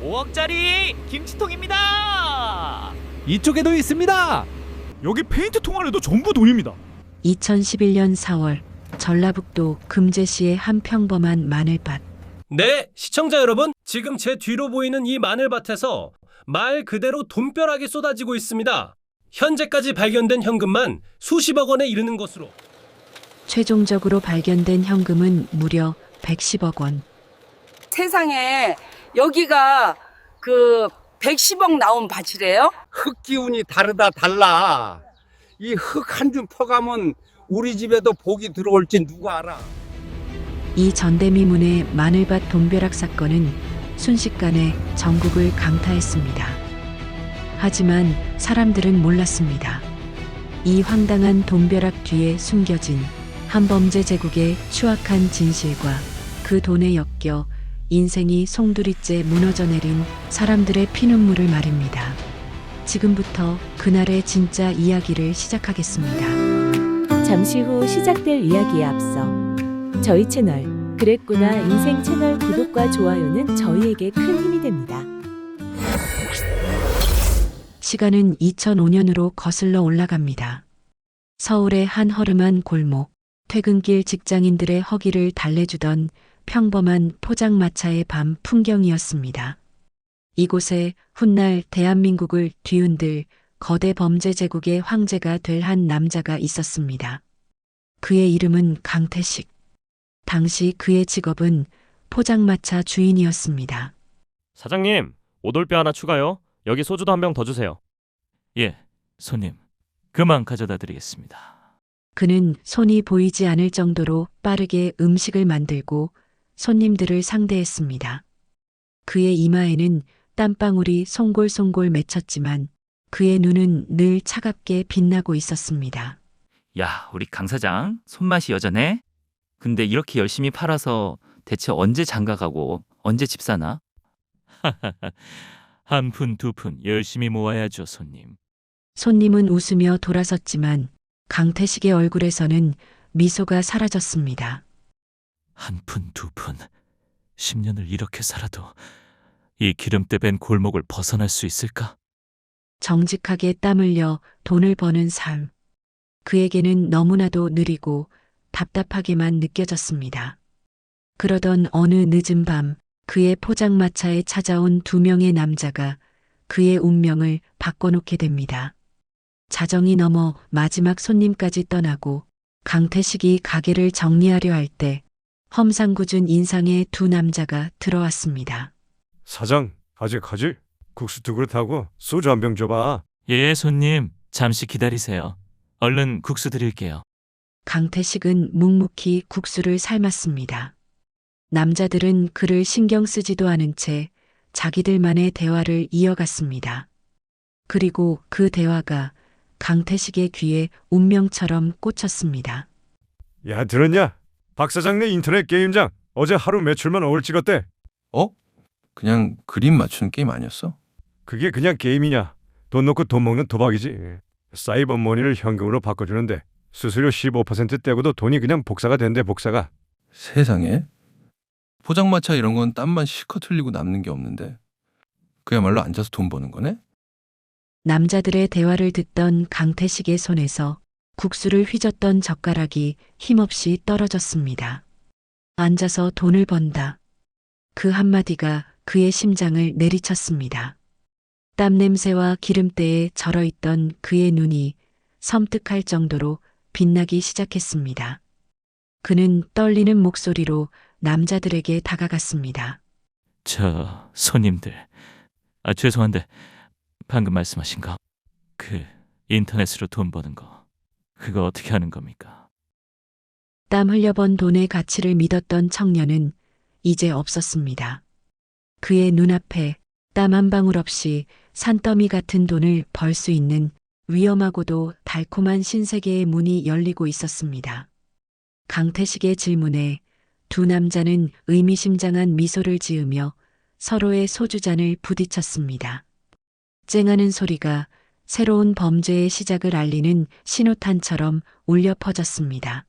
5억짜리 김치통입니다. 이쪽에도 있습니다. 여기 페인트통 안에도 전부 돈입니다. 2011년 4월 전라북도 금제시의 한 평범한 마늘밭. 네, 시청자 여러분, 지금 제 뒤로 보이는 이 마늘밭에서 말 그대로 돈벼락이 쏟아지고 있습니다. 현재까지 발견된 현금만 수십억 원에 이르는 것으로. 최종적으로 발견된 현금은 무려 110억 원. 세상에 여기가 그 110억 나온 밭이래요? 흙 기운이 달라. 이 흙 한 줌 퍼가면 우리 집에도 복이 들어올지 누가 알아. 이 전대미문의 마늘밭 돈벼락 사건은 순식간에 전국을 강타했습니다. 하지만 사람들은 몰랐습니다. 이 황당한 돈벼락 뒤에 숨겨진 한범죄 제국의 추악한 진실과 그 돈에 엮여 인생이 송두리째 무너져 내린 사람들의 피눈물을 말입니다. 지금부터 그날의 진짜 이야기를 시작하겠습니다. 잠시 후 시작될 이야기에 앞서 저희 채널 그랬구나 인생 채널 구독과 좋아요는 저희에게 큰 힘이 됩니다. 시간은 2005년으로 거슬러 올라갑니다. 서울의 한 허름한 골목, 퇴근길 직장인들의 허기를 달래주던 평범한 포장마차의 밤 풍경이었습니다. 이곳에 훗날 대한민국을 뒤흔들 거대 범죄 제국의 황제가 될 한 남자가 있었습니다. 그의 이름은 강태식. 당시 그의 직업은 포장마차 주인이었습니다. 사장님, 오돌뼈 하나 추가요. 여기 소주도 한 병 더 주세요. 예, 손님. 그만 가져다 드리겠습니다. 그는 손이 보이지 않을 정도로 빠르게 음식을 만들고 손님들을 상대했습니다. 그의 이마에는 땀방울이 송골송골 맺혔지만 그의 눈은 늘 차갑게 빛나고 있었습니다. 야, 우리 강 사장 손맛이 여전해? 근데 이렇게 열심히 팔아서 대체 언제 장가가고 언제 집 사나? 한 푼 두 푼 열심히 모아야죠, 손님. 손님은 웃으며 돌아섰지만 강태식의 얼굴에서는 미소가 사라졌습니다. 한 푼 두 푼. 10년을 이렇게 살아도 이 기름때 밴 골목을 벗어날 수 있을까? 정직하게 땀 흘려 돈을 버는 삶. 그에게는 너무나도 느리고 답답하게만 느껴졌습니다. 그러던 어느 늦은 밤 그의 포장마차에 찾아온 두 명의 남자가 그의 운명을 바꿔놓게 됩니다. 자정이 넘어 마지막 손님까지 떠나고 강태식이 가게를 정리하려 할 때 험상궂은 인상의 두 남자가 들어왔습니다. 사장, 아직까지 국수 두 그릇하고 소주 한 병 줘봐. 예, 손님. 잠시 기다리세요. 얼른 국수 드릴게요. 강태식은 묵묵히 국수를 삶았습니다. 남자들은 그를 신경 쓰지도 않은 채 자기들만의 대화를 이어갔습니다. 그리고 그 대화가 강태식의 귀에 운명처럼 꽂혔습니다. 야, 들었냐? 박 사장네 인터넷 게임장 어제 하루 매출만 5을 찍었대. 그냥 그림 맞추는 게임 아니었어? 그게 그냥 게임이냐? 돈 놓고 돈 먹는 도박이지. 사이버 머니를 현금으로 바꿔주는데 수수료 15% 떼고도 돈이 그냥 복사가 된대, 복사가. 세상에? 포장마차 이런 건 땀만 실컷 흘리고 남는 게 없는데 그야말로 앉아서 돈 버는 거네? 남자들의 대화를 듣던 강태식의 손에서 국수를 휘젓던 젓가락이 힘없이 떨어졌습니다. 앉아서 돈을 번다. 그 한마디가 그의 심장을 내리쳤습니다. 땀 냄새와 기름때에 절어있던 그의 눈이 섬뜩할 정도로 빛나기 시작했습니다. 그는 떨리는 목소리로 남자들에게 다가갔습니다. 저 손님들. 죄송한데 방금 말씀하신 거. 그 인터넷으로 돈 버는 거. 그거 어떻게 하는 겁니까? 땀 흘려번 돈의 가치를 믿었던 청년은 이제 없었습니다. 그의 눈앞에 땀 한 방울 없이 산더미 같은 돈을 벌 수 있는 위험하고도 달콤한 신세계의 문이 열리고 있었습니다. 강태식의 질문에 두 남자는 의미심장한 미소를 지으며 서로의 소주잔을 부딪혔습니다. 쨍하는 소리가 새로운 범죄의 시작을 알리는 신호탄처럼 울려 퍼졌습니다.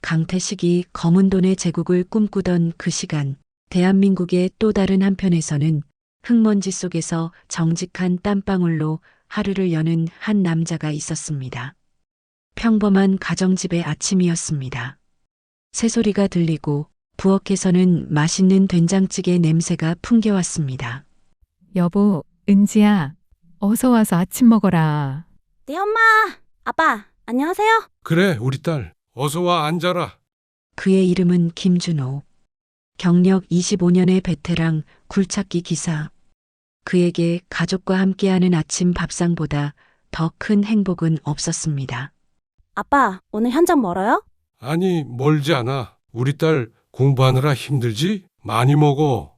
강태식이 검은 돈의 제국을 꿈꾸던 그 시간, 대한민국의 또 다른 한편에서는 흙먼지 속에서 정직한 땀방울로 하루를 여는 한 남자가 있었습니다. 평범한 가정집의 아침이었습니다. 새소리가 들리고 부엌에서는 맛있는 된장찌개 냄새가 풍겨왔습니다. 여보, 은지야, 어서 와서 아침 먹어라. 네, 엄마. 아빠, 안녕하세요. 그래, 우리 딸. 어서 와 앉아라. 그의 이름은 김준호. 경력 25년의 베테랑 굴착기 기사. 그에게 가족과 함께하는 아침 밥상보다 더 큰 행복은 없었습니다. 아빠, 오늘 현장 멀어요? 아니, 멀지 않아. 우리 딸 공부하느라 힘들지? 많이 먹어.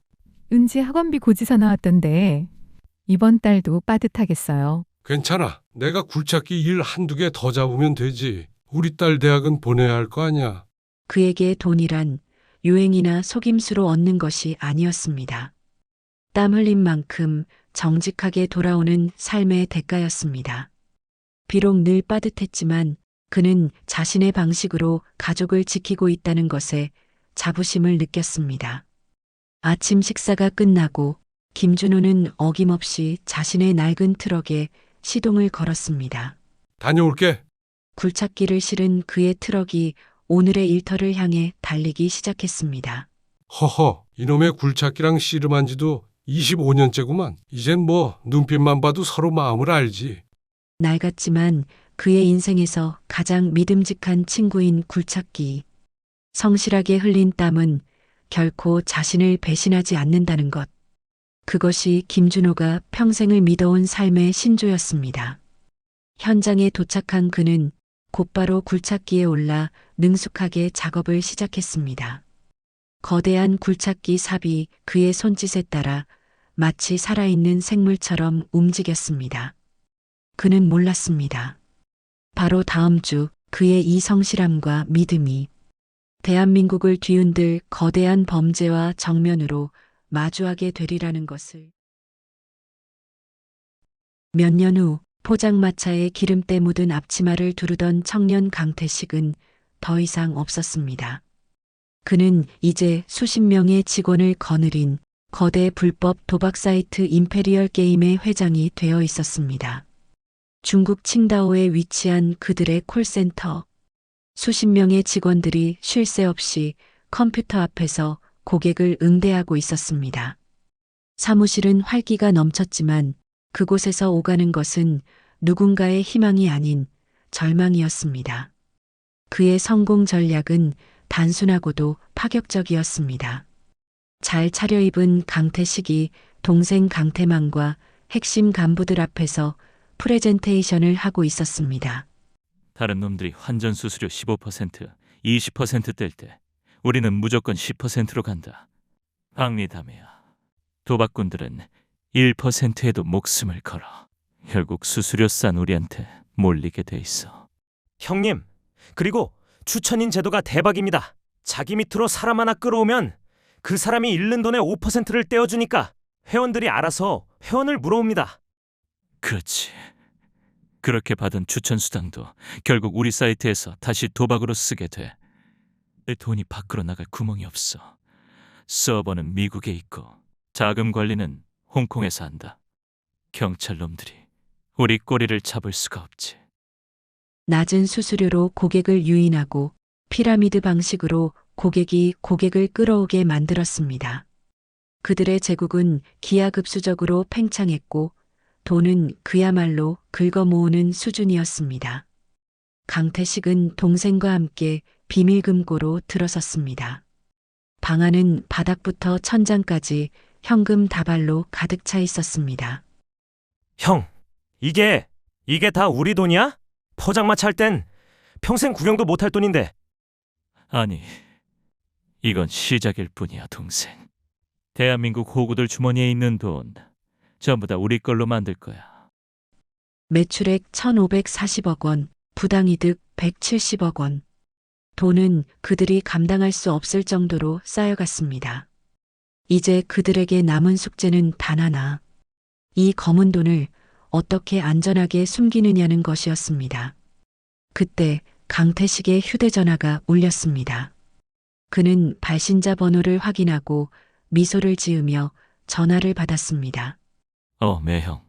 은지 학원비 고지서 나왔던데 이번 달도 빠듯하겠어요. 괜찮아. 내가 굴착기 일 한두 개 더 잡으면 되지. 우리 딸 대학은 보내야 할 거 아니야. 그에게 돈이란 유행이나 속임수로 얻는 것이 아니었습니다. 땀 흘린 만큼 정직하게 돌아오는 삶의 대가였습니다. 비록 늘 빠듯했지만 그는 자신의 방식으로 가족을 지키고 있다는 것에 자부심을 느꼈습니다. 아침 식사가 끝나고 김준호는 어김없이 자신의 낡은 트럭에 시동을 걸었습니다. 다녀올게. 굴착기를 실은 그의 트럭이 오늘의 일터를 향해 달리기 시작했습니다. 허허, 이놈의 굴착기랑 씨름한 지도 25년째구만. 이젠 뭐 눈빛만 봐도 서로 마음을 알지. 낡았지만 그의 인생에서 가장 믿음직한 친구인 굴착기. 성실하게 흘린 땀은 결코 자신을 배신하지 않는다는 것. 그것이 김준호가 평생을 믿어온 삶의 신조였습니다. 현장에 도착한 그는 곧바로 굴착기에 올라 능숙하게 작업을 시작했습니다. 거대한 굴착기 삽이 그의 손짓에 따라 마치 살아있는 생물처럼 움직였습니다. 그는 몰랐습니다. 바로 다음 주 그의 이 성실함과 믿음이 대한민국을 뒤흔들 거대한 범죄와 정면으로 마주하게 되리라는 것을. 몇 년 후 포장마차에 기름때 묻은 앞치마를 두르던 청년 강태식은 더 이상 없었습니다. 그는 이제 수십 명의 직원을 거느린 거대 불법 도박 사이트 임페리얼 게임의 회장이 되어 있었습니다. 중국 칭다오에 위치한 그들의 콜센터. 수십 명의 직원들이 쉴 새 없이 컴퓨터 앞에서 고객을 응대하고 있었습니다. 사무실은 활기가 넘쳤지만 그곳에서 오가는 것은 누군가의 희망이 아닌 절망이었습니다. 그의 성공 전략은 단순하고도 파격적이었습니다. 잘 차려입은 강태식이 동생 강태만과 핵심 간부들 앞에서 프레젠테이션을 하고 있었습니다. 다른 놈들이 환전 수수료 15%, 20% 뗄 때 우리는 무조건 10%로 간다. 박리담이야. 도박꾼들은 1%에도 목숨을 걸어. 결국 수수료 싼 우리한테 몰리게 돼 있어. 형님, 그리고 추천인 제도가 대박입니다. 자기 밑으로 사람 하나 끌어오면 그 사람이 잃는 돈의 5%를 떼어주니까 회원들이 알아서 회원을 물어옵니다. 그렇지. 그렇게 받은 추천 수당도 결국 우리 사이트에서 다시 도박으로 쓰게 돼. 돈이 밖으로 나갈 구멍이 없어. 서버는 미국에 있고 자금 관리는 홍콩에서 한다. 경찰 놈들이 우리 꼬리를 잡을 수가 없지. 낮은 수수료로 고객을 유인하고 피라미드 방식으로 고객이 고객을 끌어오게 만들었습니다. 그들의 제국은 기하급수적으로 팽창했고 돈은 그야말로 긁어모으는 수준이었습니다. 강태식은 동생과 함께 비밀금고로 들어섰습니다. 방 안은 바닥부터 천장까지 현금 다발로 가득 차 있었습니다. 형, 이게 다 우리 돈이야? 포장마차 할 땐 평생 구경도 못할 돈인데. 아니, 이건 시작일 뿐이야, 동생. 대한민국 호구들 주머니에 있는 돈 전부 다 우리 걸로 만들 거야. 매출액 1,540억 원, 부당이득 170억 원. 돈은 그들이 감당할 수 없을 정도로 쌓여갔습니다. 이제 그들에게 남은 숙제는 단 하나. 이 검은 돈을 어떻게 안전하게 숨기느냐는 것이었습니다. 그때 강태식의 휴대전화가 울렸습니다. 그는 발신자 번호를 확인하고 미소를 지으며 전화를 받았습니다. 매형.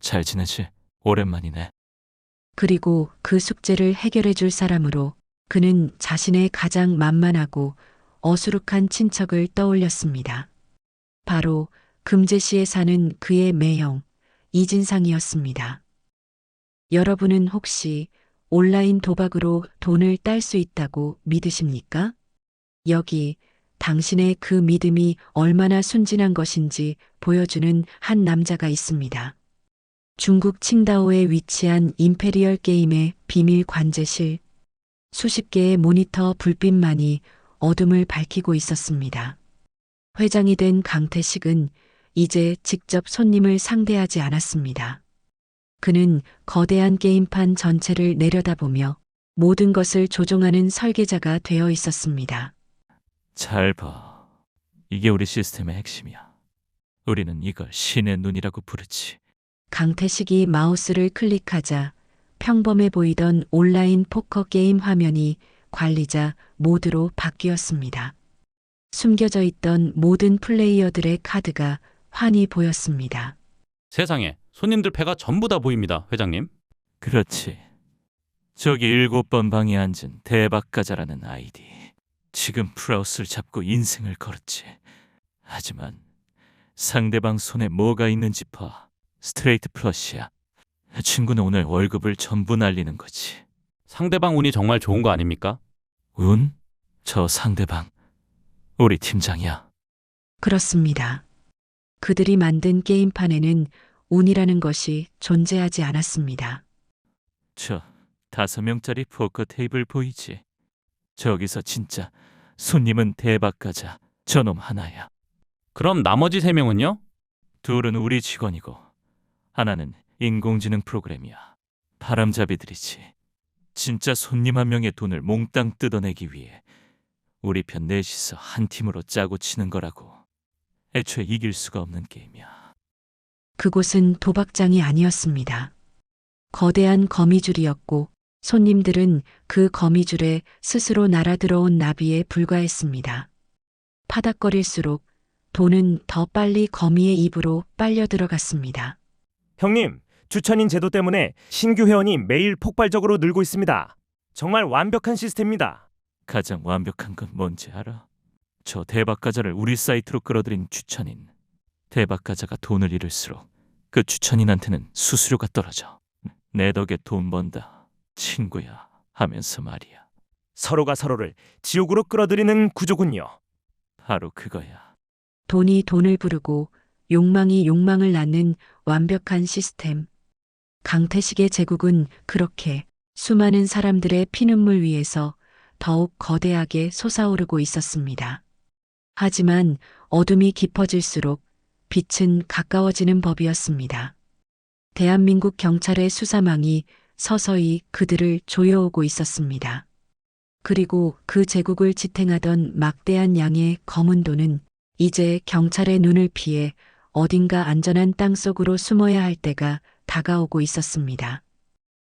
잘 지내지? 오랜만이네. 그리고 그 숙제를 해결해 줄 사람으로 그는 자신의 가장 만만하고 어수룩한 친척을 떠올렸습니다. 바로 금제시에 사는 그의 매형 이진상이었습니다. 여러분은 혹시 온라인 도박으로 돈을 딸 수 있다고 믿으십니까? 여기 당신의 그 믿음이 얼마나 순진한 것인지 보여주는 한 남자가 있습니다. 중국 칭다오에 위치한 임페리얼 게임의 비밀 관제실. 수십 개의 모니터 불빛만이 어둠을 밝히고 있었습니다. 회장이 된 강태식은 이제 직접 손님을 상대하지 않았습니다. 그는 거대한 게임판 전체를 내려다보며 모든 것을 조종하는 설계자가 되어 있었습니다. 잘 봐. 이게 우리 시스템의 핵심이야. 우리는 이걸 신의 눈이라고 부르지. 강태식이 마우스를 클릭하자 평범해 보이던 온라인 포커 게임 화면이 관리자 모드로 바뀌었습니다. 숨겨져 있던 모든 플레이어들의 카드가 환히 보였습니다. 세상에, 손님들 패가 전부 다 보입니다, 회장님. 그렇지. 저기 7번 방에 앉은 대박가자라는 아이디. 지금 플라우스를 잡고 인생을 걸었지. 하지만 상대방 손에 뭐가 있는지 봐. 스트레이트 플러시야. 친구는 오늘 월급을 전부 날리는 거지. 상대방 운이 정말 좋은 거 아닙니까? 운? 저 상대방 우리 팀장이야. 그렇습니다. 그들이 만든 게임판에는 운이라는 것이 존재하지 않았습니다. 저 5명짜리 포커 테이블 보이지? 저기서 진짜 손님은 대박가자 저놈 하나야. 그럼 나머지 3명은요? 둘은 우리 직원이고 하나는 인공지능 프로그램이야. 바람잡이들이지. 진짜 손님 한 명의 돈을 몽땅 뜯어내기 위해 우리 편 넷이서 한 팀으로 짜고 치는 거라고. 애초에 이길 수가 없는 게임이야. 그곳은 도박장이 아니었습니다. 거대한 거미줄이었고 손님들은 그 거미줄에 스스로 날아들어온 나비에 불과했습니다. 파닥거릴수록 돈은 더 빨리 거미의 입으로 빨려 들어갔습니다. 형님, 주천인 제도 때문에 신규 회원이 매일 폭발적으로 늘고 있습니다. 정말 완벽한 시스템입니다. 가장 완벽한 건 뭔지 알아? 저 대박가자를 우리 사이트로 끌어들인 주천인. 대박가자가 돈을 잃을수록 그 주천인한테는 수수료가 떨어져. 내 덕에 돈 번다, 친구야 하면서 말이야. 서로가 서로를 지옥으로 끌어들이는 구조군요. 바로 그거야. 돈이 돈을 부르고 욕망이 욕망을 낳는 완벽한 시스템. 강태식의 제국은 그렇게 수많은 사람들의 피눈물 위에서 더욱 거대하게 솟아오르고 있었습니다. 하지만 어둠이 깊어질수록 빛은 가까워지는 법이었습니다. 대한민국 경찰의 수사망이 서서히 그들을 조여오고 있었습니다. 그리고 그 제국을 지탱하던 막대한 양의 검은 돈은 이제 경찰의 눈을 피해 어딘가 안전한 땅속으로 숨어야 할 때가 다가오고 있었습니다.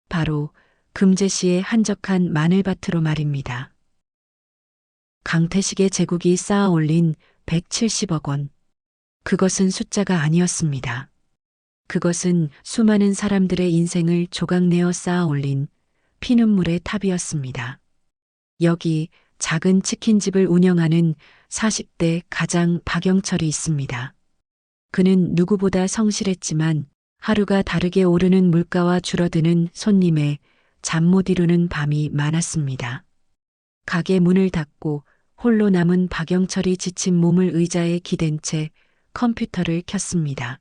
바로 금제시의 한적한 마늘밭으로 말입니다. 강태식의 제국이 쌓아 올린 170억 원. 그것은 숫자가 아니었습니다. 그것은 수많은 사람들의 인생을 조각내어 쌓아 올린 피눈물의 탑이었습니다. 여기 작은 치킨집을 운영하는 40대 가장 박영철이 있습니다. 그는 누구보다 성실했지만 하루가 다르게 오르는 물가와 줄어드는 손님의 잠 못 이루는 밤이 많았습니다. 가게 문을 닫고 홀로 남은 박영철이 지친 몸을 의자에 기댄 채 컴퓨터를 켰습니다.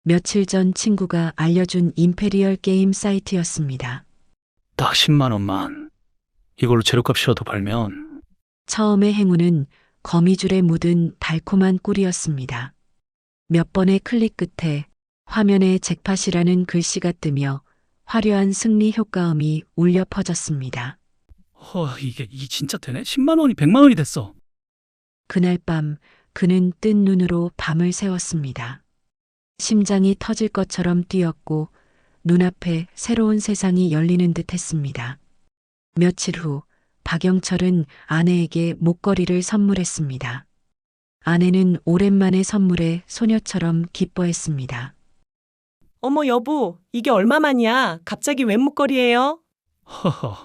며칠 전 친구가 알려준 임페리얼 게임 사이트였습니다. 딱 10만 원만. 이걸로 재료값이라도 벌면. 처음의 행운은 거미줄에 묻은 달콤한 꿀이었습니다. 몇 번의 클릭 끝에 화면에 잭팟이라는 글씨가 뜨며 화려한 승리 효과음이 울려 퍼졌습니다. 이게 진짜 되네? 10만 원이 100만 원이 됐어. 그날 밤 그는 뜬 눈으로 밤을 새웠습니다. 심장이 터질 것처럼 뛰었고 눈앞에 새로운 세상이 열리는 듯 했습니다. 며칠 후 박영철은 아내에게 목걸이를 선물했습니다. 아내는 오랜만에 선물에 소녀처럼 기뻐했습니다. 어머 여보, 이게 얼마만이야? 갑자기 웬 목걸이에요? 허허,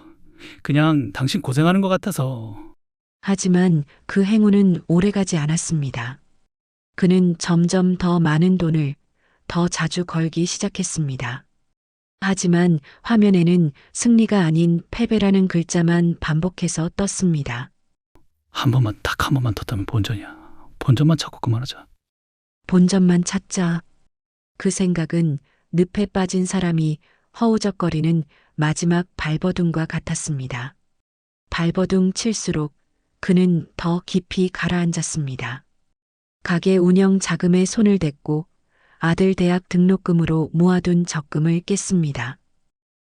그냥 당신 고생하는 것 같아서. 하지만 그 행운은 오래가지 않았습니다. 그는 점점 더 많은 돈을 더 자주 걸기 시작했습니다. 하지만 화면에는 승리가 아닌 패배라는 글자만 반복해서 떴습니다. 한 번만, 딱 한 번만 더 따면 본전이야. 본전만 찾고 그만하자. 본전만 찾자. 그 생각은 늪에 빠진 사람이 허우적거리는 마지막 발버둥과 같았습니다. 발버둥 칠수록 그는 더 깊이 가라앉았습니다. 가게 운영 자금에 손을 댔고 아들 대학 등록금으로 모아둔 적금을 깼습니다.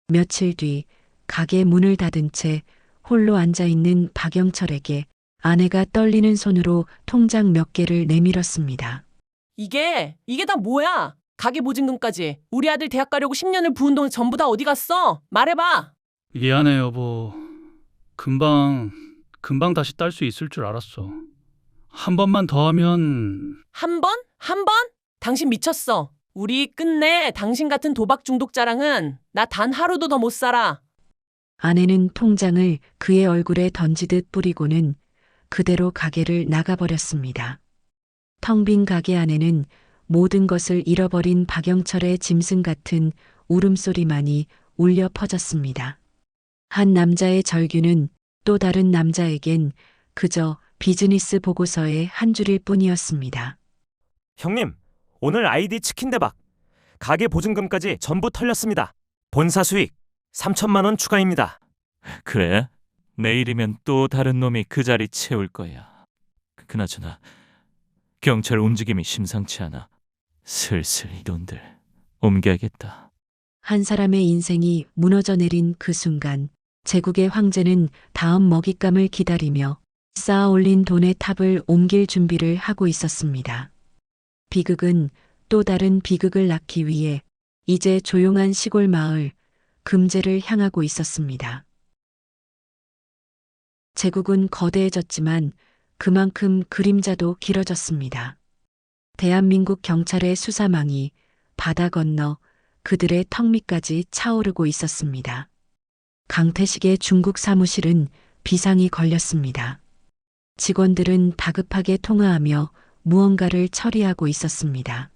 며칠 뒤 가게 문을 닫은 채 홀로 앉아있는 박영철에게 아내가 떨리는 손으로 통장 몇 개를 내밀었습니다. 이게 다 뭐야? 가게 보증금까지. 우리 아들 대학 가려고 10년을 부은 돈 전부 다 어디 갔어? 말해봐. 미안해 여보. 금방 다시 딸 수 있을 줄 알았어. 한 번만 더 하면. 한 번? 한 번? 당신 미쳤어. 우리 끝내 당신 같은 도박 중독자랑은 나 단 하루도 더 못 살아. 아내는 통장을 그의 얼굴에 던지듯 뿌리고는 그대로 가게를 나가버렸습니다. 텅 빈 가게 안에는 모든 것을 잃어버린 박영철의 짐승 같은 울음소리만이 울려 퍼졌습니다. 한 남자의 절규는 또 다른 남자에겐 그저 비즈니스 보고서의 한 줄일 뿐이었습니다. 형님, 오늘 아이디 치킨 대박. 가게 보증금까지 전부 털렸습니다. 본사 수익 3천만 원 추가입니다. 그래? 내일이면 또 다른 놈이 그 자리 채울 거야. 그나저나 경찰 움직임이 심상치 않아. 슬슬 이 돈들 옮겨야겠다. 한 사람의 인생이 무너져 내린 그 순간 제국의 황제는 다음 먹잇감을 기다리며 쌓아 올린 돈의 탑을 옮길 준비를 하고 있었습니다. 비극은 또 다른 비극을 낳기 위해 이제 조용한 시골 마을 금제를 향하고 있었습니다. 제국은 거대해졌지만 그만큼 그림자도 길어졌습니다. 대한민국 경찰의 수사망이 바다 건너 그들의 턱 밑까지 차오르고 있었습니다. 강태식의 중국 사무실은 비상이 걸렸습니다. 직원들은 다급하게 통화하며 무언가를 처리하고 있었습니다.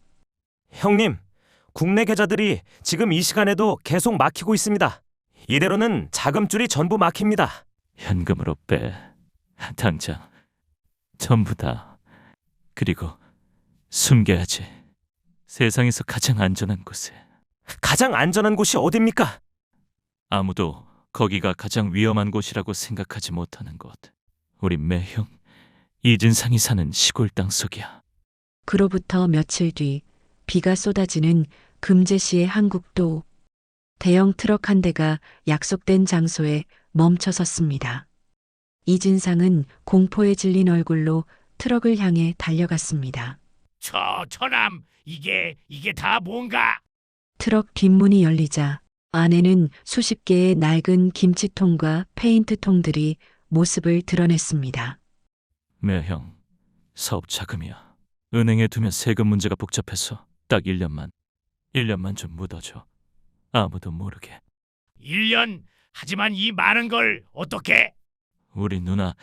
형님, 국내 계좌들이 지금 이 시간에도 계속 막히고 있습니다. 이대로는 자금줄이 전부 막힙니다. 현금으로 빼. 당장. 전부 다. 그리고 숨겨야지. 세상에서 가장 안전한 곳에. 가장 안전한 곳이 어딥니까? 아무도 거기가 가장 위험한 곳이라고 생각하지 못하는 곳. 우리 매형 이진상이 사는 시골 땅속이야. 그로부터 며칠 뒤 비가 쏟아지는 금제시의 한국도 대형 트럭 한 대가 약속된 장소에 멈춰 섰습니다. 이진상은 공포에 질린 얼굴로 트럭을 향해 달려갔습니다. 처남, 이게 다 뭔가? 트럭 뒷문이 열리자 안에는 수십 개의 낡은 김치통과 페인트통들이 모습을 드러냈습니다. 매형, 사업 자금이야. 은행에 두면 세금 문제가 복잡해서 딱 1년만 좀 묻어줘. 아무도 모르게. 1년? 하지만 이 많은 걸 어떻게? 우리 누나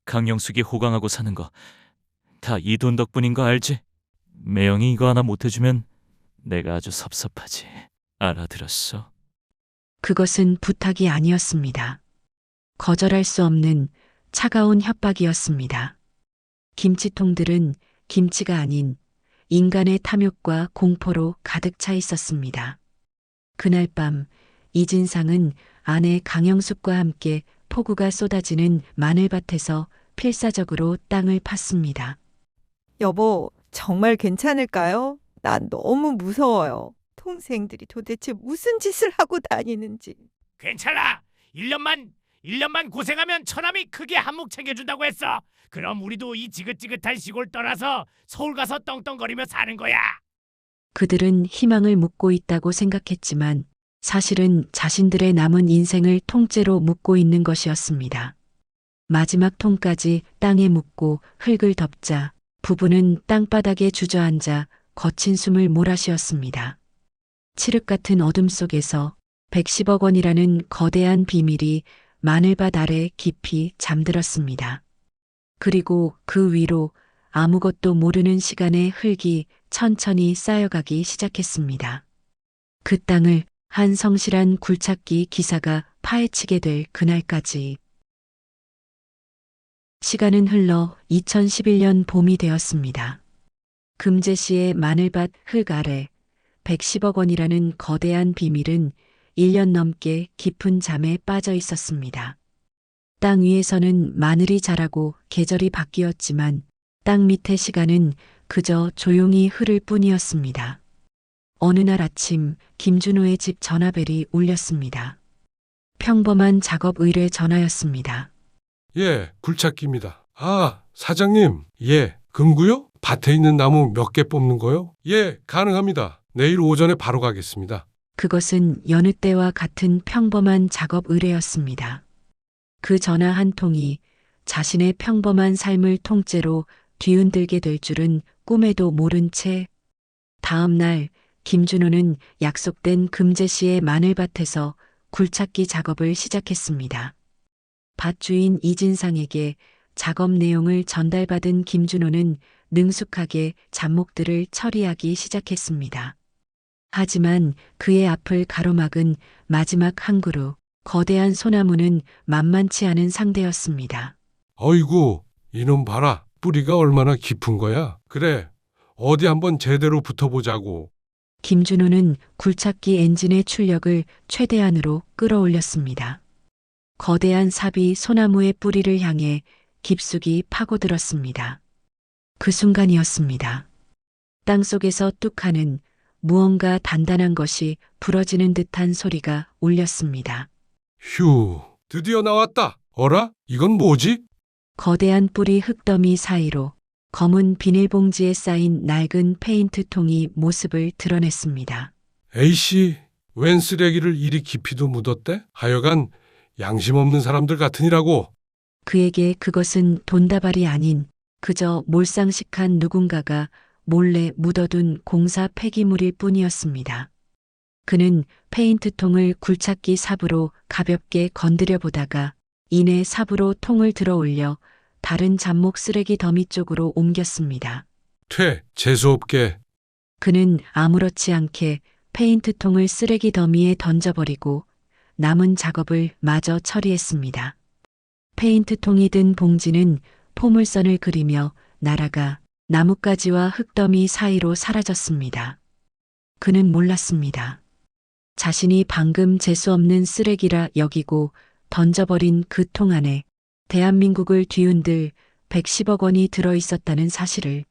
강영숙이 호강하고 사는 거 다 이 돈 덕분인 거 알지? 매형이 이거 하나 못 해주면 내가 아주 섭섭하지. 알아들었어? 그것은 부탁이 아니었습니다. 거절할 수 없는 차가운 협박이었습니다. 김치통들은 김치가 아닌 인간의 탐욕과 공포로 가득 차 있었습니다. 그날 밤 이진상은 아내 강영숙과 함께 폭우가 쏟아지는 마늘밭에서 필사적으로 땅을 팠습니다. 여보, 정말 괜찮을까요? 난 너무 무서워요. 동생들이 도대체 무슨 짓을 하고 다니는지. 괜찮아. 1년만 고생하면 처남이 크게 한몫 챙겨준다고 했어. 그럼 우리도 이 지긋지긋한 시골 떠나서 서울 가서 떵떵거리며 사는 거야. 그들은 희망을 묻고 있다고 생각했지만 사실은 자신들의 남은 인생을 통째로 묻고 있는 것이었습니다. 마지막 통까지 땅에 묻고 흙을 덮자 부부는 땅바닥에 주저앉아 거친 숨을 몰아쉬었습니다. 칠흑 같은 어둠 속에서 110억 원이라는 거대한 비밀이 마늘밭 아래 깊이 잠들었습니다. 그리고 그 위로 아무것도 모르는 시간의 흙이 천천히 쌓여가기 시작했습니다. 그 땅을 한 성실한 굴착기 기사가 파헤치게 될 그날까지. 시간은 흘러 2011년 봄이 되었습니다. 금제시의 마늘밭 흙 아래 110억 원이라는 거대한 비밀은 1년 넘게 깊은 잠에 빠져 있었습니다. 땅 위에서는 마늘이 자라고 계절이 바뀌었지만 땅 밑의 시간은 그저 조용히 흐를 뿐이었습니다. 어느 날 아침 김준호의 집 전화벨이 울렸습니다. 평범한 작업 의뢰 전화였습니다. 예, 굴착기입니다. 아, 사장님. 예, 금구요? 밭에 있는 나무 몇 개 뽑는 거요? 예, 가능합니다. 내일 오전에 바로 가겠습니다. 그것은 여느 때와 같은 평범한 작업 의뢰였습니다. 그 전화 한 통이 자신의 평범한 삶을 통째로 뒤흔들게 될 줄은 꿈에도 모른 채 다음 날 김준호는 약속된 금제시의 마늘밭에서 굴착기 작업을 시작했습니다. 밭 주인 이진상에게 작업 내용을 전달받은 김준호는 능숙하게 잡목들을 처리하기 시작했습니다. 하지만 그의 앞을 가로막은 마지막 한 그루 거대한 소나무는 만만치 않은 상대였습니다. 어이구, 이놈 봐라. 뿌리가 얼마나 깊은 거야. 그래, 어디 한번 제대로 붙어보자고. 김준호는 굴착기 엔진의 출력을 최대한으로 끌어올렸습니다. 거대한 삽이 소나무의 뿌리를 향해 깊숙이 파고들었습니다. 그 순간이었습니다. 땅속에서 뚝하는 무언가 단단한 것이 부러지는 듯한 소리가 울렸습니다. 휴, 드디어 나왔다. 어라? 이건 뭐지? 거대한 뿌리 흙더미 사이로 검은 비닐봉지에 쌓인 낡은 페인트통이 모습을 드러냈습니다. 에이씨, 웬 쓰레기를 이리 깊이도 묻었대? 하여간 양심 없는 사람들 같으니라고. 그에게 그것은 돈다발이 아닌 그저 몰상식한 누군가가 몰래 묻어둔 공사 폐기물일 뿐이었습니다. 그는 페인트통을 굴착기 삽으로 가볍게 건드려 보다가 이내 삽으로 통을 들어 올려 다른 잡목 쓰레기 더미 쪽으로 옮겼습니다. 재수없게. 그는 아무렇지 않게 페인트통을 쓰레기 더미에 던져버리고 남은 작업을 마저 처리했습니다. 페인트통이 든 봉지는 포물선을 그리며 날아가 나뭇가지와 흙더미 사이로 사라졌습니다. 그는 몰랐습니다. 자신이 방금 재수없는 쓰레기라 여기고 던져버린 그 통 안에 대한민국을 뒤흔들 110억 원이 들어있었다는 사실을,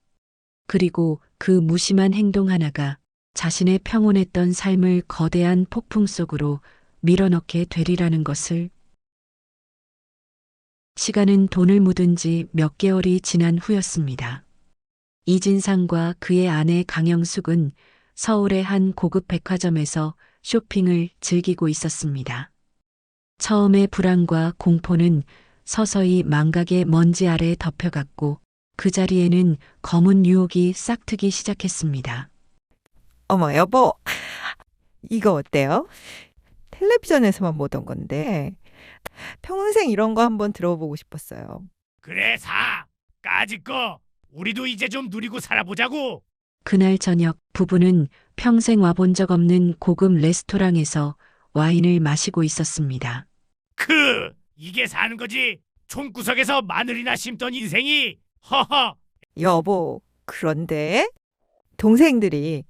그리고 그 무심한 행동 하나가 자신의 평온했던 삶을 거대한 폭풍 속으로 밀어넣게 되리라는 것을. 시간은 돈을 묻은 지 몇 개월이 지난 후였습니다. 이진상과 그의 아내 강영숙은 서울의 한 고급 백화점에서 쇼핑을 즐기고 있었습니다. 처음의 불안과 공포는 서서히 망각의 먼지 아래 덮여갔고 그 자리에는 검은 유혹이 싹트기 시작했습니다. 어머, 여보. 이거 어때요? 텔레비전에서만 보던 건데 평생 이런 거 한번 들어보고 싶었어요. 그래, 사. 까짓 거. 우리도 이제 좀 누리고 살아보자고. 그날 저녁 부부는 평생 와본 적 없는 고급 레스토랑에서 와인을 마시고 있었습니다. 이게 사는 거지. 총구석에서 마늘이나 심던 인생이. 허허. 여보, 그런데 동생들이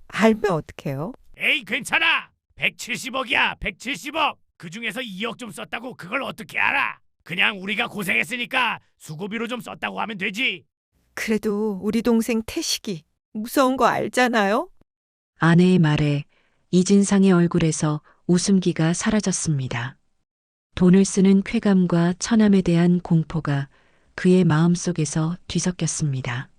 알면 어떡해요? 에이, 괜찮아. 170억이야, 170억. 그중에서 2억 좀 썼다고 그걸 어떻게 알아? 그냥 우리가 고생했으니까 수고비로 좀 썼다고 하면 되지. 그래도 우리 동생 태식이 무서운 거 알잖아요? 아내의 말에 이진상의 얼굴에서 웃음기가 사라졌습니다. 돈을 쓰는 쾌감과 처남에 대한 공포가 그의 마음속에서 뒤섞였습니다.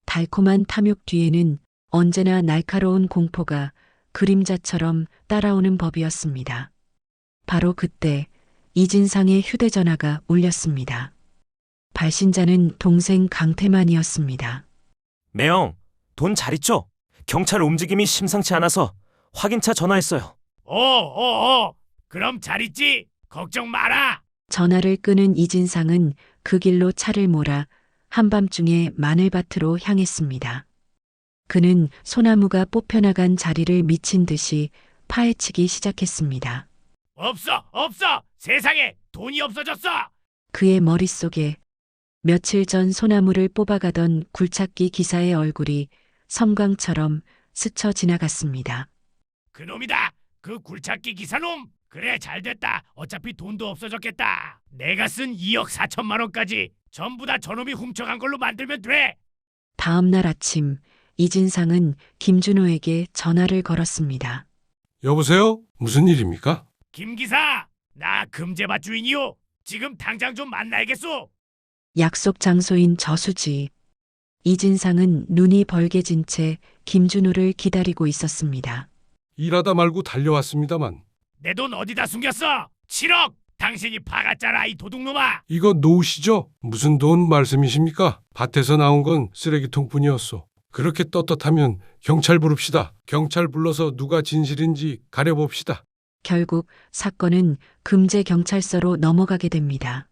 달콤한 탐욕 뒤에는 언제나 날카로운 공포가 그림자처럼 따라오는 법이었습니다. 바로 그때 이진상의 휴대전화가 울렸습니다. 발신자는 동생 강태만이었습니다. 매형, 돈 잘 있죠? 경찰 움직임이 심상치 않아서 확인차 전화했어요. 그럼 잘 있지? 걱정 마라. 전화를 끄는 이진상은 그 길로 차를 몰아 한밤중에 마늘밭으로 향했습니다. 그는 소나무가 뽑혀나간 자리를 미친 듯이 파헤치기 시작했습니다. 없어. 세상에 돈이 없어졌어. 그의 머릿속에 며칠 전 소나무를 뽑아가던 굴착기 기사의 얼굴이 섬광처럼 스쳐 지나갔습니다. 그놈이다. 그 굴착기 기사놈. 그래 잘됐다. 어차피 돈도 없어졌겠다. 내가 쓴 2억 4천만 원까지 전부 다 저놈이 훔쳐간 걸로 만들면 돼. 다음 날 아침 이진상은 김준호에게 전화를 걸었습니다. 여보세요? 무슨 일입니까? 김 기사, 나 금제밭 주인이요. 지금 당장 좀 만나야겠소. 약속 장소인 저수지. 이진상은 눈이 벌개진 채 김준호를 기다리고 있었습니다. 일하다 말고 달려왔습니다만. 내 돈 어디다 숨겼어? 7억! 당신이 파갔잖아, 이 도둑놈아. 이거 놓으시죠? 무슨 돈 말씀이십니까? 밭에서 나온 건 쓰레기통뿐이었소. 그렇게 떳떳하면 경찰 부릅시다. 경찰 불러서 누가 진실인지 가려봅시다. 결국 사건은 금제경찰서로 넘어가게 됩니다.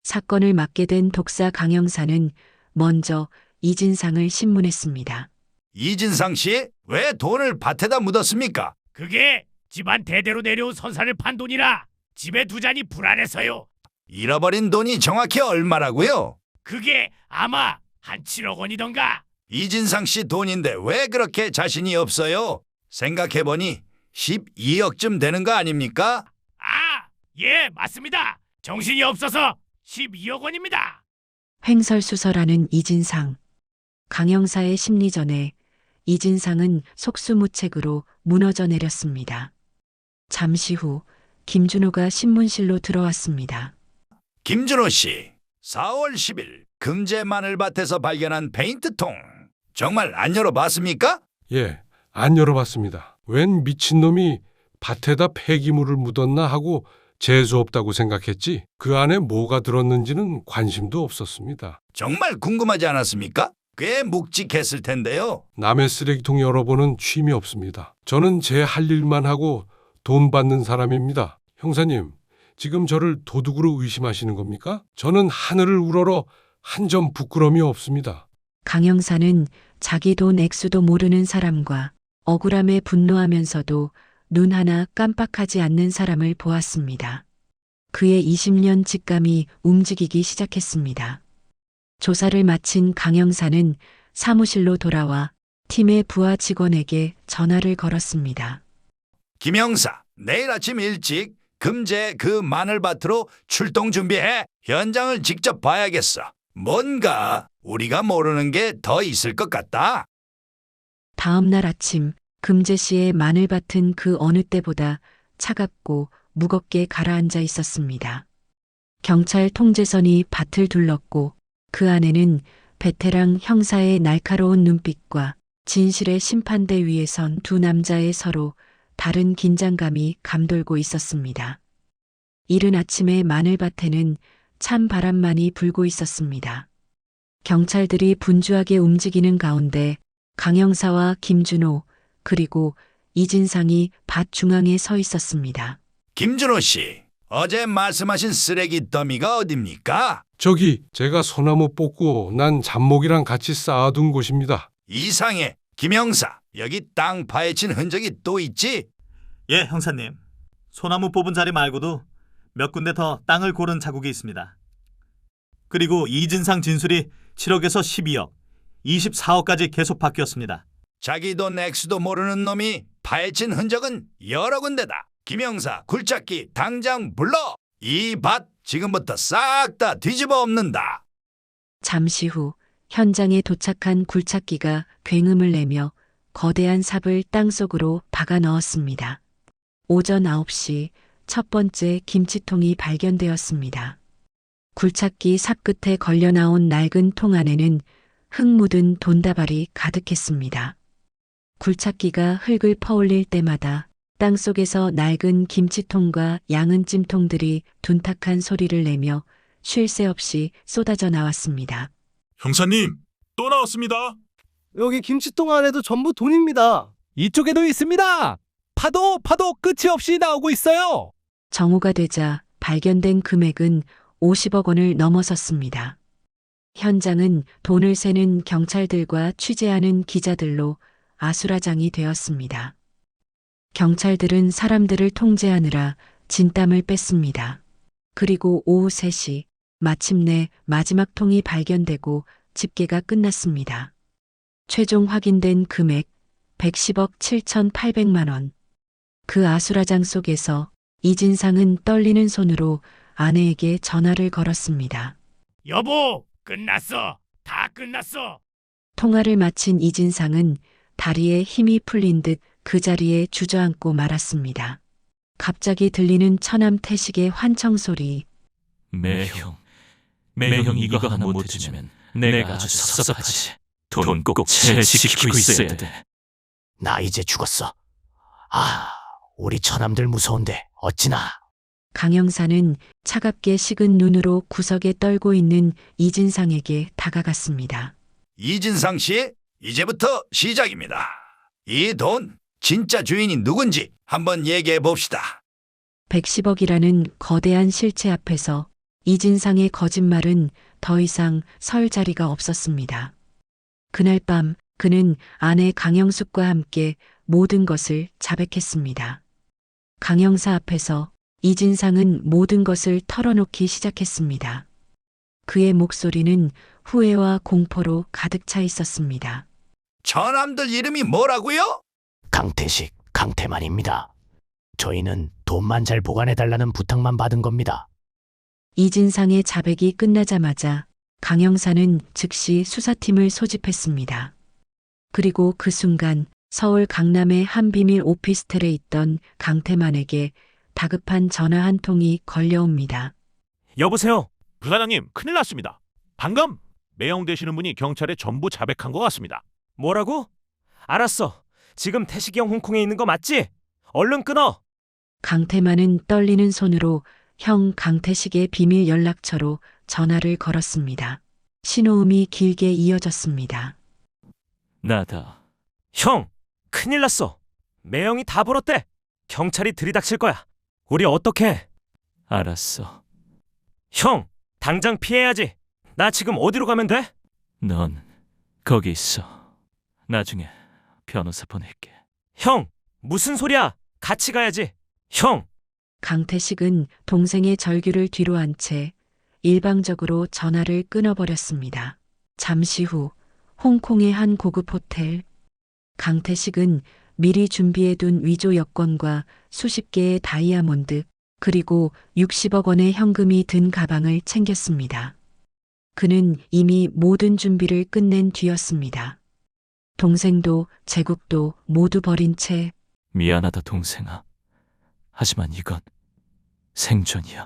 사건을 맡게 된 독사 강영사는 먼저 이진상을 신문했습니다. 이진상 씨, 왜 돈을 밭에다 묻었습니까? 그게 집안 대대로 내려온 선산을 판 돈이라 집에 두자니 불안해서요. 잃어버린 돈이 정확히 얼마라고요? 그게 아마 한 7억 원이던가. 이진상 씨 돈인데 왜 그렇게 자신이 없어요? 생각해보니 12억쯤 되는 거 아닙니까? 예, 맞습니다. 정신이 없어서 12억 원입니다. 횡설수설하는 이진상. 강영사의 심리전에 이진상은 속수무책으로 무너져 내렸습니다. 잠시 후 김준호가 신문실로 들어왔습니다. 김준호 씨, 4월 10일 금제 마늘밭에서 발견한 페인트통. 정말 안 열어봤습니까? 예, 안 열어봤습니다. 웬 미친놈이 밭에다 폐기물을 묻었나 하고 재수없다고 생각했지 그 안에 뭐가 들었는지는 관심도 없었습니다. 정말 궁금하지 않았습니까? 꽤 묵직했을 텐데요. 남의 쓰레기통 열어보는 취미 없습니다. 저는 제 할 일만 하고 돈 받는 사람입니다. 형사님, 지금 저를 도둑으로 의심하시는 겁니까? 저는 하늘을 우러러 한 점 부끄러움이 없습니다. 강영사는 자기 돈 액수도 모르는 사람과 억울함에 분노하면서도 눈 하나 깜빡하지 않는 사람을 보았습니다. 그의 20년 직감이 움직이기 시작했습니다. 조사를 마친 강영사는 사무실로 돌아와 팀의 부하 직원에게 전화를 걸었습니다. 김형사, 내일 아침 일찍 금제 그 마늘밭으로 출동 준비해. 현장을 직접 봐야겠어. 뭔가 우리가 모르는 게 더 있을 것 같다. 다음 날 아침 금제시의 마늘밭은 그 어느 때보다 차갑고 무겁게 가라앉아 있었습니다. 경찰 통제선이 밭을 둘렀고 그 안에는 베테랑 형사의 날카로운 눈빛과 진실의 심판대 위에 선 두 남자의 서로 다른 긴장감이 감돌고 있었습니다. 이른 아침에 마늘밭에는 찬 바람만이 불고 있었습니다. 경찰들이 분주하게 움직이는 가운데 강영사와 김준호 그리고 이진상이 밭 중앙에 서 있었습니다. 김준호 씨, 어제 말씀하신 쓰레기 더미가 어딥니까? 저기 제가 소나무 뽑고 난 잡목이랑 같이 쌓아둔 곳입니다. 이상해. 김형사, 여기 땅 파헤친 흔적이 또 있지? 예, 형사님. 소나무 뽑은 자리 말고도 몇 군데 더 땅을 고른 자국이 있습니다. 그리고 이진상 진술이 7억에서 12억, 24억까지 계속 바뀌었습니다. 자기 돈 액수도 모르는 놈이 파헤친 흔적은 여러 군데다. 김형사, 굴착기 당장 불러. 이 밭 지금부터 싹 다 뒤집어 엎는다. 잠시 후 현장에 도착한 굴착기가 굉음을 내며 거대한 삽을 땅속으로 박아 넣었습니다. 오전 9시 첫 번째 김치통이 발견되었습니다. 굴착기 삽 끝에 걸려 나온 낡은 통 안에는 흙 묻은 돈다발이 가득했습니다. 굴착기가 흙을 퍼올릴 때마다 땅속에서 낡은 김치통과 양은 찜통들이 둔탁한 소리를 내며 쉴 새 없이 쏟아져 나왔습니다. 형사님, 또 나왔습니다. 여기 김치통 안에도 전부 돈입니다. 이쪽에도 있습니다. 파도 끝이 없이 나오고 있어요. 정오가 되자 발견된 금액은 50억 원을 넘어섰습니다. 현장은 돈을 세는 경찰들과 취재하는 기자들로 아수라장이 되었습니다. 경찰들은 사람들을 통제하느라 진땀을 뺐습니다. 그리고 오후 3시 마침내 마지막 통이 발견되고 집계가 끝났습니다. 최종 확인된 금액 110억 7,800만 원. 그 아수라장 속에서 이진상은 떨리는 손으로 아내에게 전화를 걸었습니다. 여보, 끝났어. 다 끝났어. 통화를 마친 이진상은 다리에 힘이 풀린 듯 그 자리에 주저앉고 말았습니다. 갑자기 들리는 처남 태식의 환청 소리. 매형 이거 하나 못 해주면 내가 아주 섭섭하지. 돈 꼭 지키고 있어야 돼. 나 이제 죽었어. 우리 처남들 무서운데 어찌나. 강 형사는 차갑게 식은 눈으로 구석에 떨고 있는 이진상에게 다가갔습니다. 이진상 씨, 이제부터 시작입니다. 이 돈 진짜 주인이 누군지 한번 얘기해 봅시다. 110억이라는 거대한 실체 앞에서 이진상의 거짓말은 더 이상 설 자리가 없었습니다. 그날 밤 그는 아내 강영숙과 함께 모든 것을 자백했습니다. 강 형사 앞에서 이진상은 모든 것을 털어놓기 시작했습니다. 그의 목소리는 후회와 공포로 가득 차 있었습니다. 처남들 이름이 뭐라고요? 강태식, 강태만입니다. 저희는 돈만 잘 보관해달라는 부탁만 받은 겁니다. 이진상의 자백이 끝나자마자 강 형사는 즉시 수사팀을 소집했습니다. 그리고 그 순간 서울 강남의 한 비밀 오피스텔에 있던 강태만에게 다급한 전화 한 통이 걸려옵니다. 여보세요? 부사장님, 큰일 났습니다. 방금 매형 되시는 분이 경찰에 전부 자백한 것 같습니다. 뭐라고? 알았어. 지금 태식이 형 홍콩에 있는 거 맞지? 얼른 끊어. 강태만은 떨리는 손으로 형 강태식의 비밀 연락처로 전화를 걸었습니다. 신호음이 길게 이어졌습니다. 나다. 형, 큰일 났어. 매형이 다 벌었대. 경찰이 들이닥칠 거야. 우리 어떡해? 알았어. 형, 당장 피해야지. 나 지금 어디로 가면 돼? 넌 거기 있어. 나중에 변호사 보낼게. 형, 무슨 소리야? 같이 가야지. 형! 강태식은 동생의 절규를 뒤로 한 채 일방적으로 전화를 끊어버렸습니다. 잠시 후 홍콩의 한 고급 호텔. 강태식은 미리 준비해둔 위조 여권과 수십 개의 다이아몬드 그리고 60억 원의 현금이 든 가방을 챙겼습니다. 그는 이미 모든 준비를 끝낸 뒤였습니다. 동생도 제국도 모두 버린 채 미안하다 동생아. 하지만 이건 생존이야.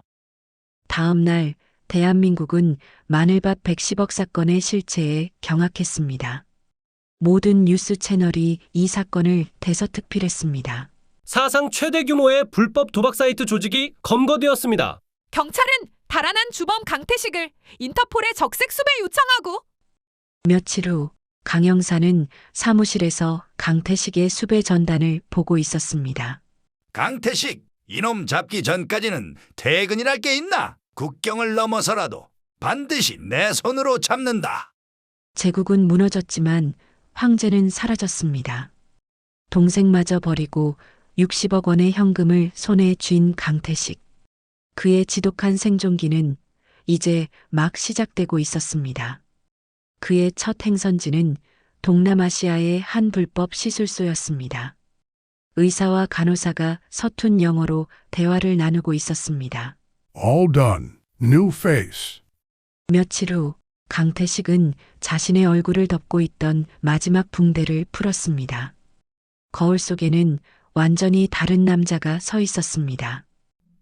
다음 날 대한민국은 마늘밭 110억 사건의 실체에 경악했습니다. 모든 뉴스 채널이 이 사건을 대서특필했습니다. 사상 최대 규모의 불법 도박 사이트 조직이 검거되었습니다. 경찰은 달아난 주범 강태식을 인터폴에 적색 수배 요청하고. 며칠 후 강 형사는 사무실에서 강태식의 수배 전단을 보고 있었습니다. 강태식, 이놈 잡기 전까지는 퇴근이랄 게 있나? 국경을 넘어서라도 반드시 내 손으로 잡는다. 제국은 무너졌지만 황제는 사라졌습니다. 동생마저 버리고 60억 원의 현금을 손에 쥔 강태식. 그의 지독한 생존기는 이제 막 시작되고 있었습니다. 그의 첫 행선지는 동남아시아의 한 불법 시술소였습니다. 의사와 간호사가 서툰 영어로 대화를 나누고 있었습니다. All done. New face. 며칠 후 강태식은 자신의 얼굴을 덮고 있던 마지막 붕대를 풀었습니다. 거울 속에는 완전히 다른 남자가 서 있었습니다.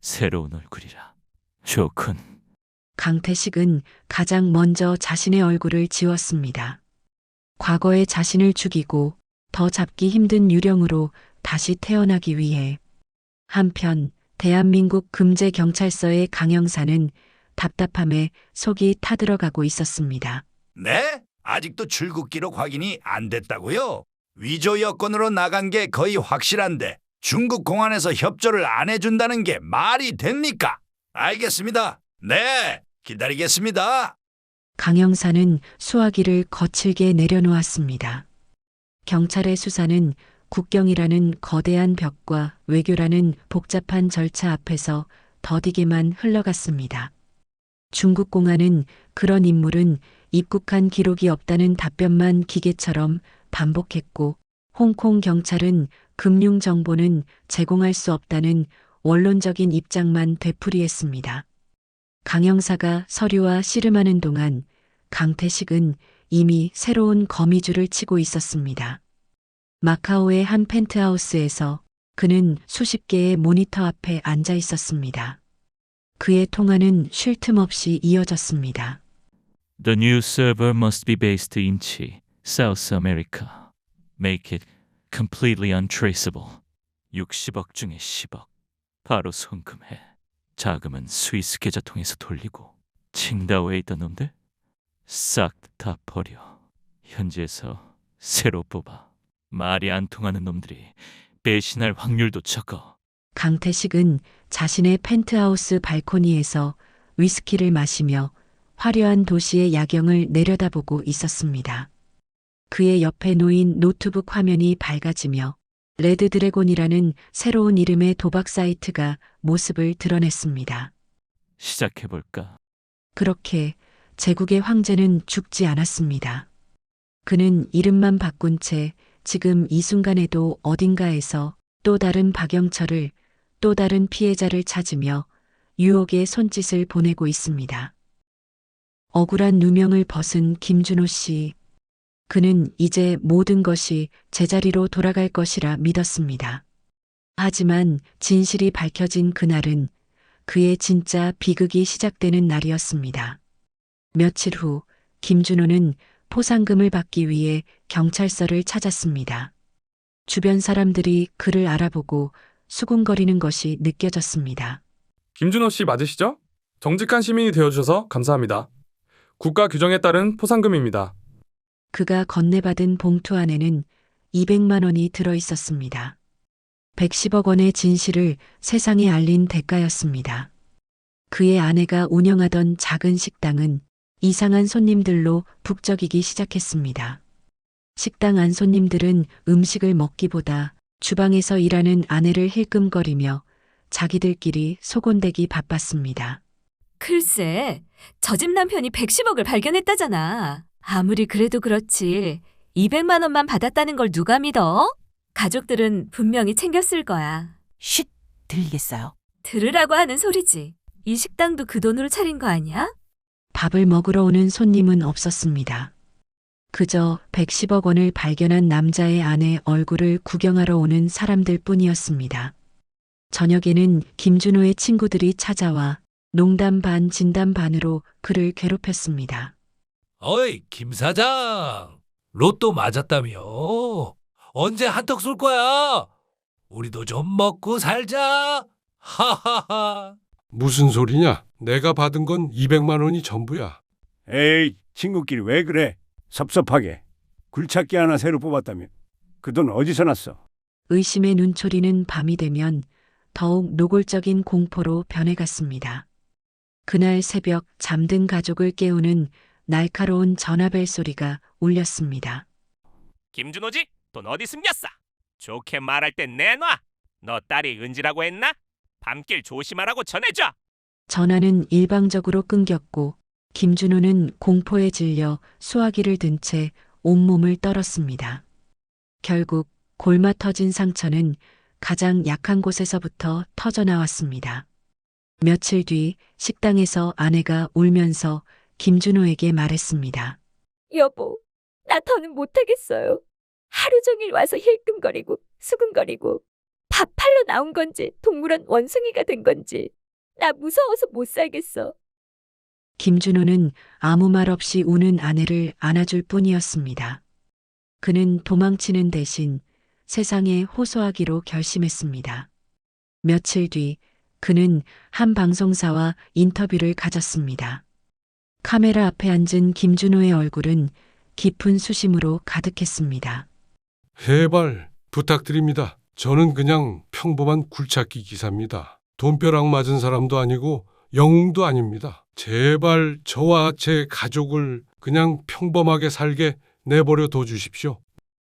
새로운 얼굴이라. 좋군. 강태식은 가장 먼저 자신의 얼굴을 지웠습니다. 과거의 자신을 죽이고 더 잡기 힘든 유령으로 다시 태어나기 위해. 한편 대한민국 금제경찰서의 강 형사는 답답함에 속이 타들어가고 있었습니다. 네? 아직도 출국 기록 확인이 안 됐다고요? 위조 여권으로 나간 게 거의 확실한데 중국 공안에서 협조를 안 해준다는 게 말이 됩니까? 알겠습니다. 네, 기다리겠습니다. 강 형사는 수화기를 거칠게 내려놓았습니다. 경찰의 수사는 국경이라는 거대한 벽과 외교라는 복잡한 절차 앞에서 더디게만 흘러갔습니다. 중국 공안은 그런 인물은 입국한 기록이 없다는 답변만 기계처럼 반복했고, 홍콩 경찰은 금융 정보는 제공할 수 없다는 원론적인 입장만 되풀이했습니다. 강 형사가 서류와 씨름하는 동안 강태식은 이미 새로운 거미줄을 치고 있었습니다. 마카오의 한 펜트하우스에서 그는 수십 개의 모니터 앞에 앉아 있었습니다. 그의 통화는 쉴 틈 없이 이어졌습니다. The new server must be based in Chi, South America. Make it completely untraceable. 60억 중에 10억. 바로 송금해. 자금은 스위스 계좌 통해서 돌리고. 칭다오에 있던 놈들? 싹 다 버려. 현지에서 새로 뽑아. 말이 안 통하는 놈들이 배신할 확률도 적어. 강태식은 자신의 펜트하우스 발코니에서 위스키를 마시며 화려한 도시의 야경을 내려다보고 있었습니다. 그의 옆에 놓인 노트북 화면이 밝아지며 레드 드래곤이라는 새로운 이름의 도박 사이트가 모습을 드러냈습니다. 시작해볼까? 그렇게 제국의 황제는 죽지 않았습니다. 그는 이름만 바꾼 채 지금 이 순간에도 어딘가에서 또 다른 박영철을, 또 다른 피해자를 찾으며 유혹의 손짓을 보내고 있습니다. 억울한 누명을 벗은 김준호 씨. 그는 이제 모든 것이 제자리로 돌아갈 것이라 믿었습니다. 하지만 진실이 밝혀진 그날은 그의 진짜 비극이 시작되는 날이었습니다. 며칠 후 김준호는 포상금을 받기 위해 경찰서를 찾았습니다. 주변 사람들이 그를 알아보고 수군거리는 것이 느껴졌습니다. 김준호 씨 맞으시죠? 정직한 시민이 되어주셔서 감사합니다. 국가 규정에 따른 포상금입니다. 그가 건네받은 봉투 안에는 200만 원이 들어 있었습니다. 110억 원의 진실을 세상에 알린 대가였습니다. 그의 아내가 운영하던 작은 식당은 이상한 손님들로 북적이기 시작했습니다. 식당 안 손님들은 음식을 먹기보다 주방에서 일하는 아내를 힐끔거리며 자기들끼리 소곤대기 바빴습니다. 글쎄, 저 집 남편이 110억을 발견했다잖아. 아무리 그래도 그렇지 200만 원만 받았다는 걸 누가 믿어? 가족들은 분명히 챙겼을 거야. 쉿, 들리겠어요? 들으라고 하는 소리지. 이 식당도 그 돈으로 차린 거 아니야? 밥을 먹으러 오는 손님은 없었습니다. 그저 110억 원을 발견한 남자의 아내 얼굴을 구경하러 오는 사람들 뿐이었습니다. 저녁에는 김준호의 친구들이 찾아와 농담 반 진담 반으로 그를 괴롭혔습니다. 어이, 김 사장. 로또 맞았다며. 언제 한턱 쏠 거야? 우리도 좀 먹고 살자. 하하하. 무슨 소리냐? 내가 받은 건 200만 원이 전부야. 에이, 친구끼리 왜 그래? 섭섭하게. 굴착기 하나 새로 뽑았다며. 그 돈 어디서 났어? 의심의 눈초리는 밤이 되면 더욱 노골적인 공포로 변해갔습니다. 그날 새벽 잠든 가족을 깨우는 날카로운 전화벨 소리가 울렸습니다. 김준호지? 돈 어디 숨겼어? 좋게 말할 땐 내놔. 너 딸이 은지라고 했나? 밤길 조심하라고 전해줘. 전화는 일방적으로 끊겼고 김준호는 공포에 질려 수화기를 든 채 온몸을 떨었습니다. 결국 골마 터진 상처는 가장 약한 곳에서부터 터져나왔습니다. 며칠 뒤 식당에서 아내가 울면서 김준호에게 말했습니다. 여보, 나 더는 못하겠어요. 하루 종일 와서 힐끔거리고 수근거리고 밥 팔러 나온 건지 동물원 원숭이가 된 건지 나 무서워서 못 살겠어. 김준호는 아무 말 없이 우는 아내를 안아줄 뿐이었습니다. 그는 도망치는 대신 세상에 호소하기로 결심했습니다. 며칠 뒤 그는 한 방송사와 인터뷰를 가졌습니다. 카메라 앞에 앉은 김준호의 얼굴은 깊은 수심으로 가득했습니다. 제발 부탁드립니다. 저는 그냥 평범한 굴착기 기사입니다. 돈벼락 맞은 사람도 아니고 영웅도 아닙니다. 제발 저와 제 가족을 그냥 평범하게 살게 내버려 둬 주십시오.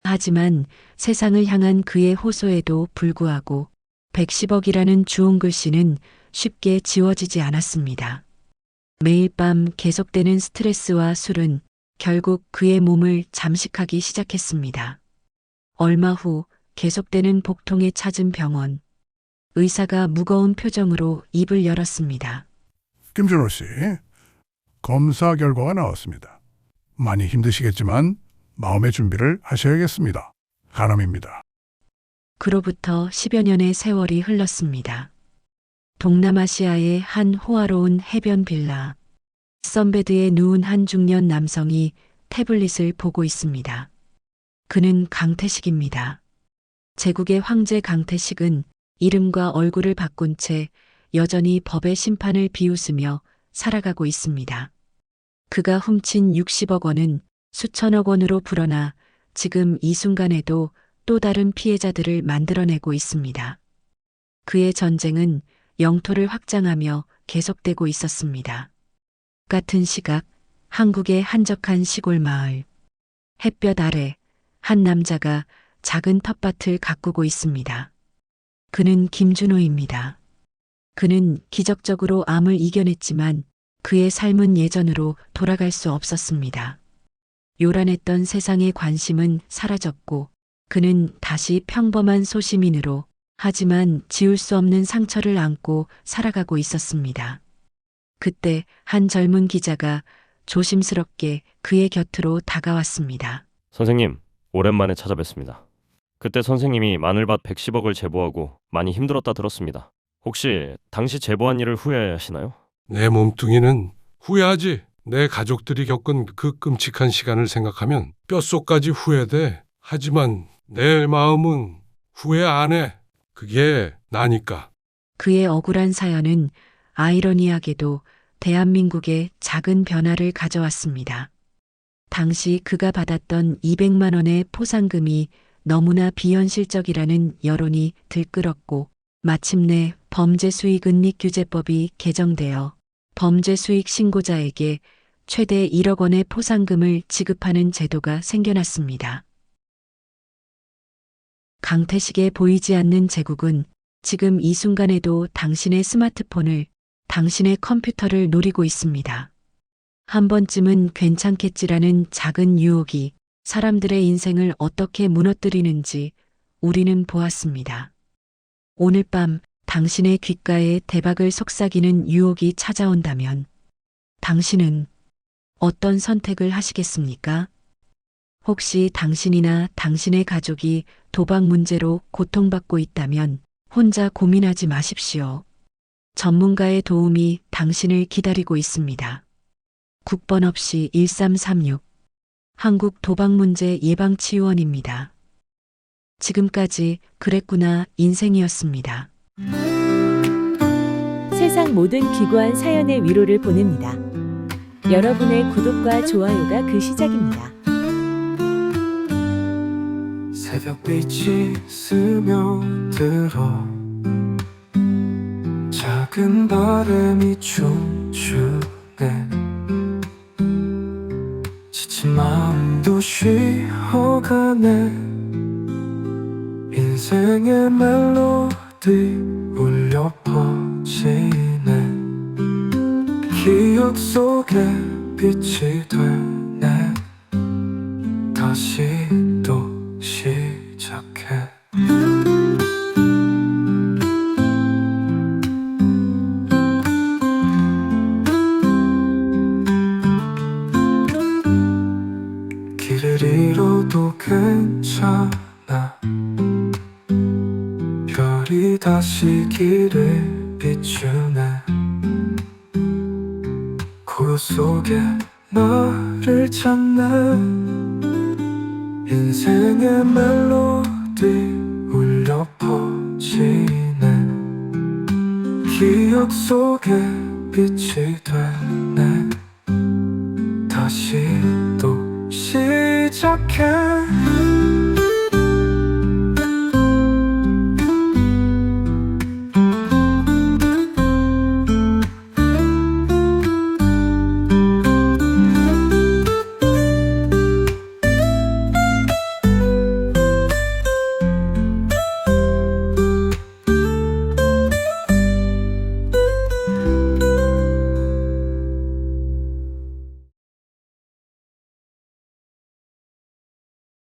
하지만 세상을 향한 그의 호소에도 불구하고 110억이라는 주홍 글씨는 쉽게 지워지지 않았습니다. 매일 밤 계속되는 스트레스와 술은 결국 그의 몸을 잠식하기 시작했습니다. 얼마 후 계속되는 복통에 찾은 병원. 의사가 무거운 표정으로 입을 열었습니다. 김준호 씨, 검사 결과가 나왔습니다. 많이 힘드시겠지만 마음의 준비를 하셔야겠습니다. 간암입니다. 그로부터 10여 년의 세월이 흘렀습니다. 동남아시아의 한 호화로운 해변 빌라. 선베드에 누운 한 중년 남성이 태블릿을 보고 있습니다. 그는 강태식입니다. 제국의 황제 강태식은 이름과 얼굴을 바꾼 채 여전히 법의 심판을 비웃으며 살아가고 있습니다. 그가 훔친 60억 원은 수천억 원으로 불어나 지금 이 순간에도 또 다른 피해자들을 만들어내고 있습니다. 그의 전쟁은 영토를 확장하며 계속되고 있었습니다. 같은 시각 한국의 한적한 시골 마을. 햇볕 아래 한 남자가 작은 텃밭을 가꾸고 있습니다. 그는 김준호입니다. 그는 기적적으로 암을 이겨냈지만 그의 삶은 예전으로 돌아갈 수 없었습니다. 요란했던 세상의 관심은 사라졌고 그는 다시 평범한 소시민으로 하지만 지울 수 없는 상처를 안고 살아가고 있었습니다. 그때 한 젊은 기자가 조심스럽게 그의 곁으로 다가왔습니다. 선생님, 오랜만에 찾아뵙습니다. 그때 선생님이 마늘밭 110억을 제보하고 많이 힘들었다 들었습니다. 혹시 당시 제보한 일을 후회하시나요? 내 몸뚱이는 후회하지. 내 가족들이 겪은 그 끔찍한 시간을 생각하면 뼛속까지 후회돼. 하지만 내 마음은 후회 안 해. 그게 나니까. 그의 억울한 사연은 아이러니하게도 대한민국에 작은 변화를 가져왔습니다. 당시 그가 받았던 200만 원의 포상금이 너무나 비현실적이라는 여론이 들끓었고 마침내 범죄수익은닉규제법이 개정되어 범죄수익 신고자에게 최대 1억 원의 포상금을 지급하는 제도가 생겨났습니다. 강태식의 보이지 않는 제국은 지금 이 순간에도 당신의 스마트폰을, 당신의 컴퓨터를 노리고 있습니다. 한 번쯤은 괜찮겠지라는 작은 유혹이 사람들의 인생을 어떻게 무너뜨리는지 우리는 보았습니다. 오늘 밤 당신의 귓가에 대박을 속삭이는 유혹이 찾아온다면 당신은 어떤 선택을 하시겠습니까? 혹시 당신이나 당신의 가족이 도박 문제로 고통받고 있다면 혼자 고민하지 마십시오. 전문가의 도움이 당신을 기다리고 있습니다. 국번 없이 1336 한국 도박문제 예방치유원입니다. 지금까지 그랬구나 인생이었습니다. 세상 모든 기구한 사연의 위로를 보냅니다. 여러분의 구독과 좋아요가 그 시작입니다. 새벽빛이 스며들어 작은 바람이 춤추네 지친 마음도 쉬어가네 인생의 멜로디 울려 퍼지네 기억 속에 빛이 되네 다시 또 시작해 길을 잃어도 괜찮아 별이 다시 길을 비추네 고요 속에 나를 찾네 인생의 멜로디 울려 퍼지네 기억 속에 빛이 되네. 다시 또 시작해